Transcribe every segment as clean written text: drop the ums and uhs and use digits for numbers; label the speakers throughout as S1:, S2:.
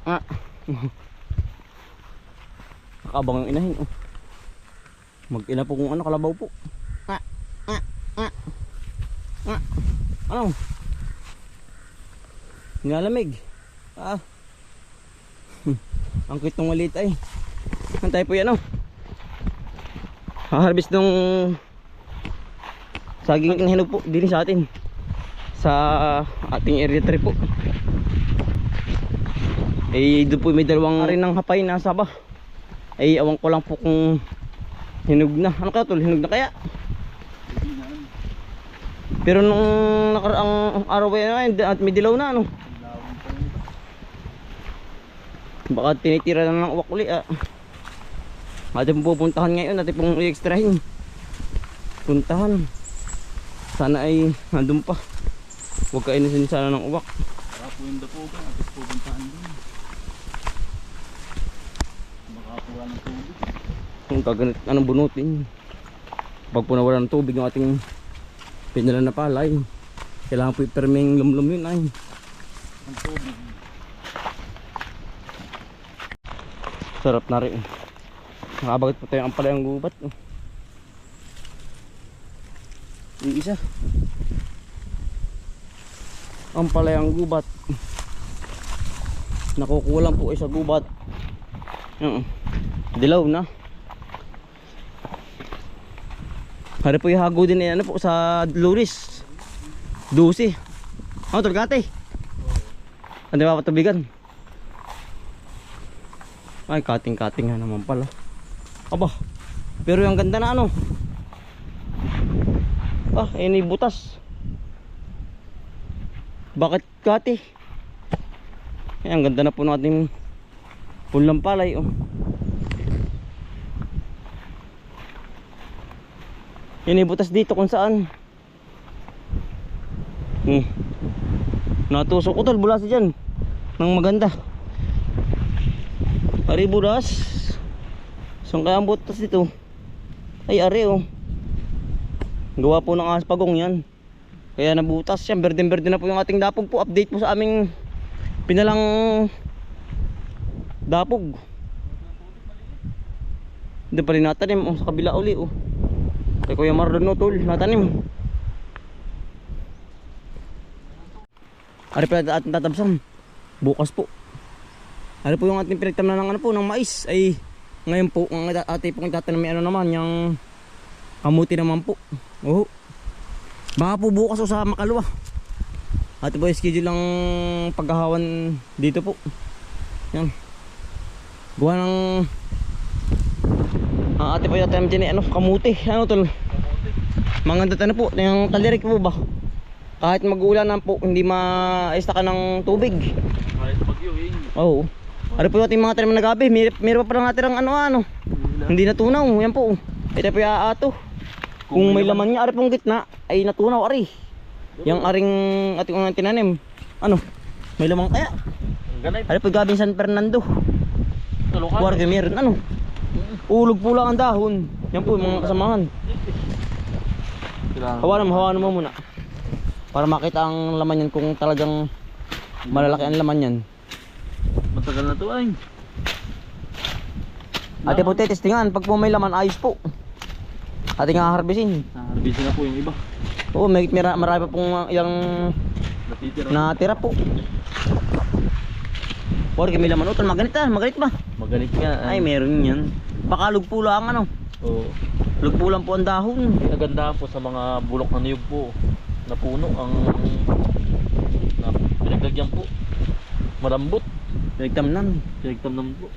S1: Ah. Nakabang ang inahin. Oh. Mag-ina po kung ano, kalabaw po. Ah. Ah. Ah. Ah. Ano? Ngalamig. Ah. Ang cute ng maliit ay. Antay po yan, oh. Harvest nung saging hinog po din sa atin. Sa ating area 3 po. Eh doon po may dalawang rin ng hapay na saba. Ay awan ko lang po kung hinog na. Ano kaya tol? Hinog na kaya? Pero nung nakaraang araw ay at may dilaw na ano. Baka tinitira na ng uwak uli ah. Atin pong pupuntahan ngayon, atin pong i-extrahin. Puntahan. Sana ay nandun pa. Huwag kainisin sana ng uwak.
S2: Para po yung dapo ka, atin pupuntahan din. Makakuha ng tubig.
S1: Kung kaganit, anong bunutin. Pag po nawala ng tubig ng ating pinala na palay, kailangan po iperming lumlum yun ay.
S2: Ang tubig.
S1: Sarap na rin. Nakabagit po tayo ang palayang gubat. Yung isa. Ang palayang gubat. Nakukulang po isa gubat. Dilaw na. Hari po yung hago din ano po sa luris. 12. Ano tulgate? Ano ba patubigan? Ay kating-kating nga naman pala. Aba. Pero yung ganda na ano. Ah, ini butas. Bakit kati? Ay, ang ganda na po ng ating punlang palay oh. Ini butas dito kung saan. Natusok ko tol bulas diyan. Nang maganda. Ari bulas. Saan kaya ang butas dito? Ay ari oh. Gawa po ng aspagong yan. Kaya nabutas yan. Berde-berde na po yung ating dapog po. Update po sa aming pinalang dapog. Hindi pa rin natanim oh, sa kabila uli oh. Kay Kuya Marlon no tol, natanim. Ari pala ating tatabsan. Bukas po. Ari po yung ating pinagtamnan ng ano po, ng mais. Ay ngayon po, ang ating pong tatanim may ano naman, yung kamuti naman po. Oh. Baka po bukas o sa Makalwa. Ate po yung schedule lang paghahawan dito po. Yan. Gawa ng ang ate po yung tanim dyan ano, kamuti. Ano tol? Mga ano po, yung talirik po ba? Kahit mag-uulan na po, hindi ma-esta ka ng tubig.
S2: Kahit bagyo eh.
S1: Oo. Ano po yung ating mga tanim na gabi? Meron pa pala natin ano. Hindi natunaw. Yan po. Ito po yung aato. Kung may laman niya, ari pong gitna, ay natunaw ari. Yang aring ating unang tinanim. Ano? May laman kaya? Ari po gabing San Fernando. Kuwarga meron ano? Ulog po lang ang dahon. Yan po yung mga kasamahan. Hawanan mo muna. Para makita ang laman yan kung talagang malalaki ang laman yan.
S2: Matagal na to ay.
S1: Ate po testingan, pag po may laman ayos po. Ating haharbisin.
S2: Haharbisin na po yung iba.
S1: Oo, marami pa pong ilang natira po. Porque may laman utol, maganit ba?
S2: Maganit nga.
S1: Ay, meron yan. Baka lugpo lang ano.
S2: Oo.
S1: Lugpo lang po ang dahon.
S2: Pinagandaan po sa mga bulok na niyog po. Na puno ang na pinaglagyan po. Malambot.
S1: Pinagtamnan.
S2: Pinagtamnan po.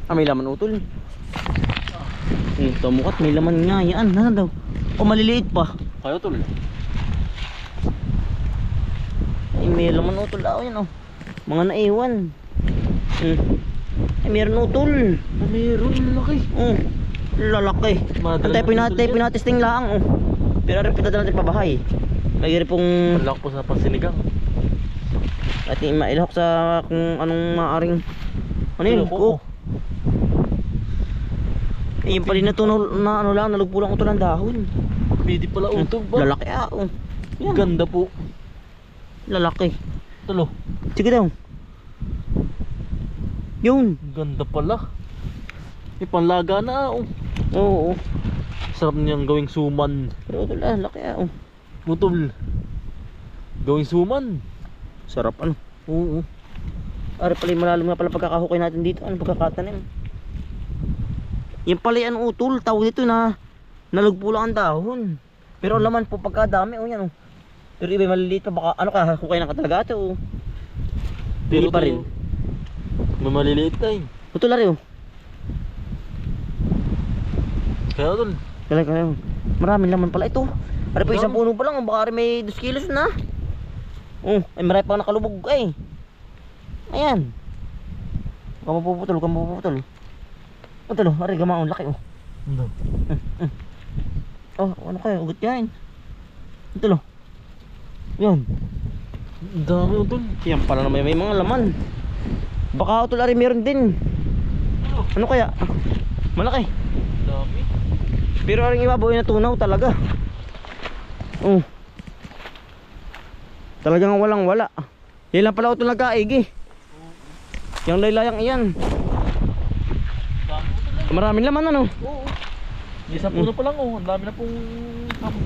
S1: Ah, may laman utol. Tumukat, may laman nga yan. Ano daw? O maliliit pa.
S2: Kayo tol.
S1: Ay, may laman utol daw yan oh. Mga naiwan. Ay, meron utol.
S2: Meron laki.
S1: Lalaki. Antay pinatesting lang oh. Pero rin pinadala natin pabahay. Kaya rin pong
S2: malaki po sa pansinigang.
S1: at mailahok sa kung anong maaring ano yun? Oh. Yung pala na ano lang, nalugpo lang ito ng dahon.
S2: Pwede pala utog ba?
S1: Lalaki
S2: Yan. Ganda po.
S1: Lalaki.
S2: Tulo.
S1: Sige daw. Yun.
S2: Ang ganda pala. Panlaga na oh.
S1: Oo.
S2: Sarap niyang gawing suman.
S1: Pero utol laki oh.
S2: Utol. Gawing suman.
S1: Sarap ano.
S2: Oo.
S1: Ari pala yung malalim nga pala pagkakahukay natin dito. Ano pagkakatanim? Yung pala yung utol, tawag dito na nalugpo lang ang dahon. Pero ang laman po pagkadami, oh yan oh. Pero iba maliliit pa, baka ano ka, hukay na ka talaga ito oh. Hindi pa rin.
S2: May maliliit tayo.
S1: Utol ari oh.
S2: Kaya utol.
S1: Kaya maraming laman pala ito. Ari po isang puno pa lang, oh, baka may 2 kilos na. Oh, ay marami pa nakalubog ay. Ayan. Huwag mapuputol, huwag mapuputol. Utol oh, ari gamaon, laki oh.
S2: Ano?
S1: Oh, ano kayo? Ugat kain. Ito lo. Yan.
S2: Ang dami utol.
S1: Yan pala naman may mga laman. Baka utol ari meron din. Ano kaya? Malaki.
S2: Ang dami.
S1: Pero aring ibabaw na tunaw talaga. Oh. Talagang walang wala. Yan lang pala utol nagkaig eh. Yung laylayang iyan. Maraming laman ano.
S2: Oo. Isang puno pa lang oh. Ang dami na pong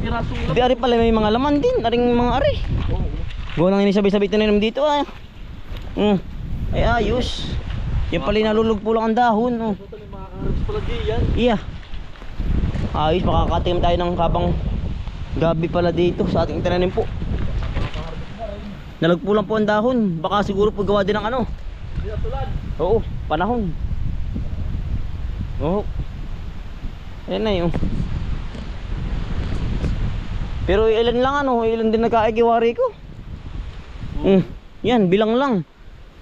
S2: piraso.
S1: Di ari pala may mga laman din. Aring mga ari.
S2: Oo.
S1: Gawa nang inisabay-sabay tinanim dito ah. Ay ayos. Yan pala nalulugpo lang ang dahon oh.
S2: Utol yung makakaharap pala diyan.
S1: Iya. Ayos, makakatim tayo ng habang gabi pala dito sa ating tinanim po. Nalagpo lang po ang dahon. Baka siguro po gawa din ng ano.
S2: Hindi na tulad.
S1: Oo, panahon. Oo. Ayan na yun. Pero ilan lang ano, ilan din nagkaigiwari ko. Yan, bilang lang.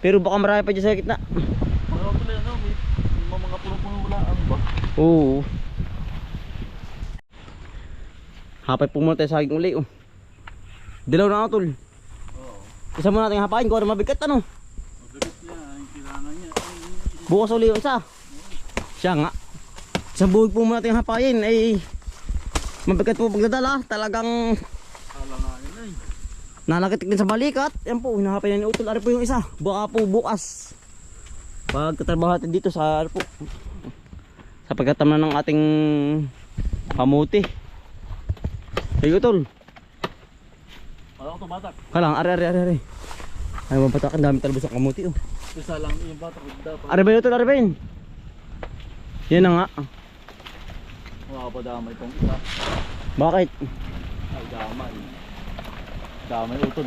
S1: Pero baka marami pa dyan sa gitna.
S2: Ano tuloy ano, may mga puno-puno wala ang ba?
S1: Oo. Hapay po muna tayo sa aking uli oh. Dilaw na utol.
S2: Oo.
S1: Isa muna natin hapain kung ano mabigat ano.
S2: Mabigat niya, ang kailangan niya.
S1: Bukas uli yung isa. Siya nga. Isang buhig po muna natin hapain ay mabigat po pagdadala. Talagang
S2: Alanganin na eh.
S1: nanakitik din sa balikat. Yan po, hinahapay na ni utol. Ari po yung isa. Baka po bukas pagkatrabaho natin dito sa ano po, sa pagkatamnan ng ating kamuti. Ay utol.
S2: Wala ko tumatak.
S1: Kalang, ari. Ay mabatak, ang dami talbos ng kamuti oh.
S2: Isa lang yung batak.
S1: Ari ba yun utol, ari ba yun? Yan na nga.
S2: Makapadamay itong isa.
S1: Bakit?
S2: Ay, damay. Damay utol.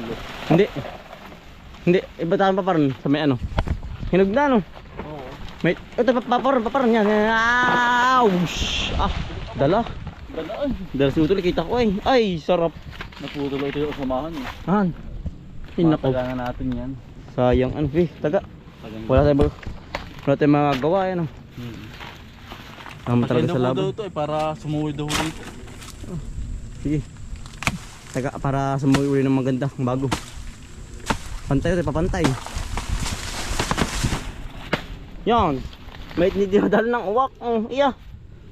S1: Hindi, iba tayo pa rin sa may ano. Hinog na no.
S2: Oo.
S1: May, ito paparon yan. Ouch! Dala.
S2: Galaan.
S1: Dala si utol, kita ko eh. Ay, sarap.
S2: Naputol ito yung samahan eh.
S1: Han. Hinako.
S2: Matagangan natin yan.
S1: Sayang ano, taga. Wala tayong magagawa yan oh. Tama talaga sa
S2: daw
S1: laban.
S2: ito eh, para sumuwi daw dito.
S1: Sige. Taga, para sumuwi uli ng maganda, bago. Pantay ito, papantay. Yan. May dinadali ng uwak. Iya.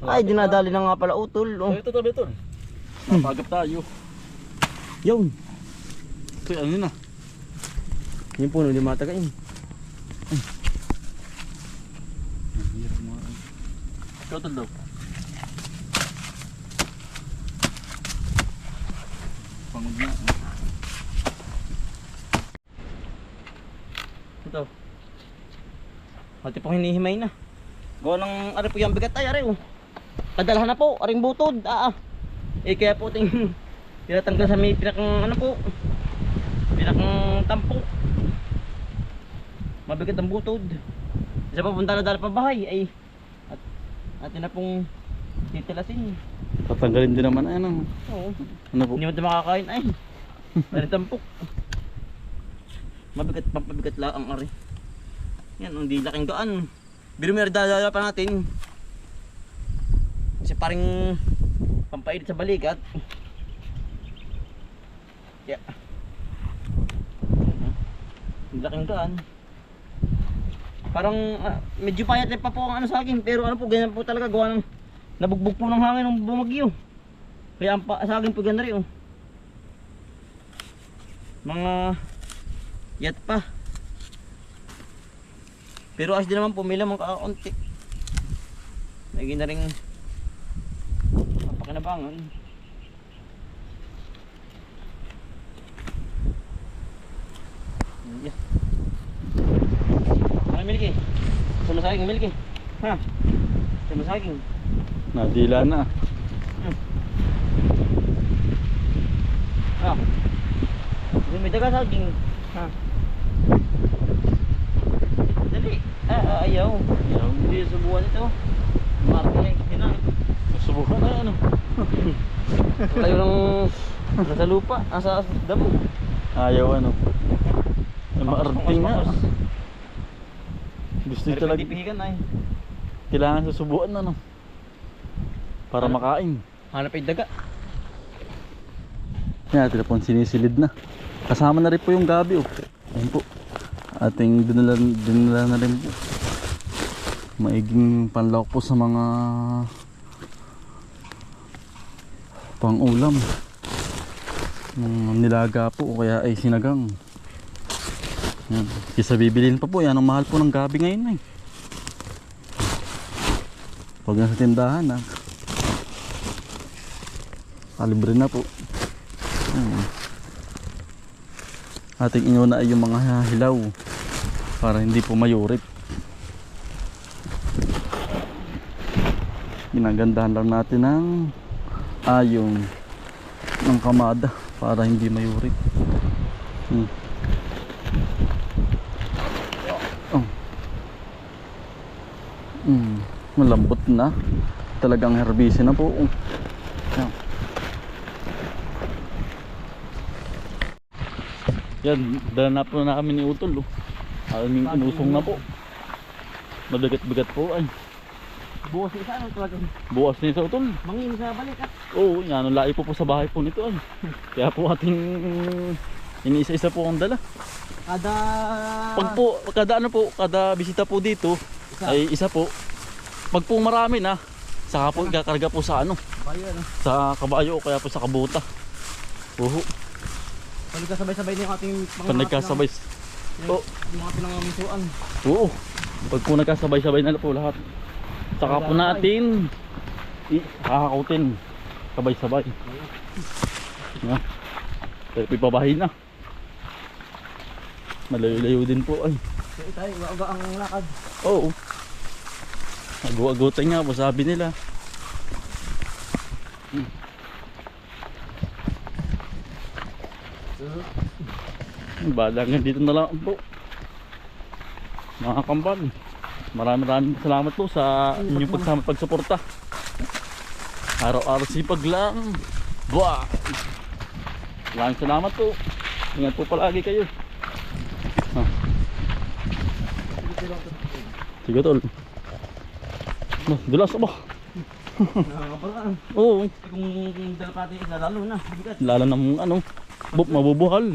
S1: Ay, dinadali na nga pala utol. Oh.
S2: Ito tabi ito. Napagap tayo.
S1: Yun.
S2: Ito ano na.
S1: Yung puno di matagain.
S2: Ito daw. Pangod na.
S1: Ito. Pati pong hinihimay na. Gawa ng ari po yung bigat ay ari oh. Kadalahan na po, aring butod. Kaya po ting tinatanggal sa may pinakang ano po. Pinakang tampo. Mabigat ang butod. Isa pa punta na dala pa bahay ay atin na pong titilasin.
S2: Tatanggalin din naman ay ano.
S1: Oo.
S2: Ano po?
S1: Hindi mo ito makakain ay. Ari tampok. Mabigat lang ang ari. Yan, hindi laking gaan. Biro may dadala pa natin. Kasi paring pampainit sa balikat. Yeah. Hindi laking gaan. Parang medyo payat pa po ang ano sa akin. Pero ano po, ganyan po talaga. Gawa ng nabugbog po ng hangin ng bumagyo. Kaya ang sa akin po ganda rin oh. Mga yat pa. Pero ayos din naman po, may lamang kakaunti. Lagi na rin napakinabangan. Yeah. Ano milki? Sumasaging milki. Ha? Sumasaging.
S3: Nadila na.
S1: Ah. May daga saging. Ha? Dali. Ayaw. Ayaw. Hindi subuhan ito. Marami. Yan na.
S3: Susubukan na ano.
S1: Tayo ng nasa lupa. Nasa damo.
S3: Ayaw ano. Maarting nga. Gusto
S1: Pero
S3: talaga.
S1: pwede pihikan ay.
S3: Kailangan susubuan ano. Para
S1: Ano?
S3: makain.
S1: Hanap ay daga.
S3: Yan, natin na po sinisilid na. Kasama na rin po yung gabi oh. Ayun po. Ating dinala na rin po. Maiging panlawak po sa mga pang-ulam. Nilaga po o kaya ay sinagang. Yan. Kisa bibilin pa po. Yan ang mahal po ng gabi ngayon eh. Pag nasa tindahan na. Kalibre na po. Ating inuna ay yung mga hilaw para hindi po mayurip. Ginagandahan lang natin ng ayong ng kamada para hindi mayurip. Malambot na, talagang herbicide na po. Yan, dala na po na kami ni Utol. Aming inusong na po. Mabigat-bigat po ay.
S1: Bukas isa ano talaga.
S3: Bukas niya sa Utol.
S1: Mangin sa balik at.
S3: Oo, yan, lai po sa bahay po nito ay. Kaya po ating iniisa-isa po ang dala.
S1: Kada
S3: Pag po, kada bisita po dito ay isa po. Pag po marami na, saka po ikakarga po sa ano,
S1: bayo ano.
S3: sa kabayo o kaya po sa kabuta. Oo,
S1: Pag nagkasabay-sabay na yung ating
S3: pag nagkasabay. Oh.
S1: Yung ating nangamisuan.
S3: Oo, pag po nagkasabay-sabay na po lahat. Saka po natin kakautin sabay-sabay. Yeah. Pero pipabahin na. Malayo-layo din po ay.
S1: So tayo, uga ang lakad.
S3: Oo. Agu-agutan nga po sabi nila. Balangan dito na lang po. Mga kambal, maraming salamat po sa inyong pagsama pagsuporta. Araw-araw sipag lang. Buah! Maraming salamat po. Ingat po palagi kayo. Sige tol. Dulas ba?
S1: Nakakaparaan.
S3: Oo.
S1: Kung dalakati isa lalo na. Bigat.
S3: Lalo ng ano, mabubuhal.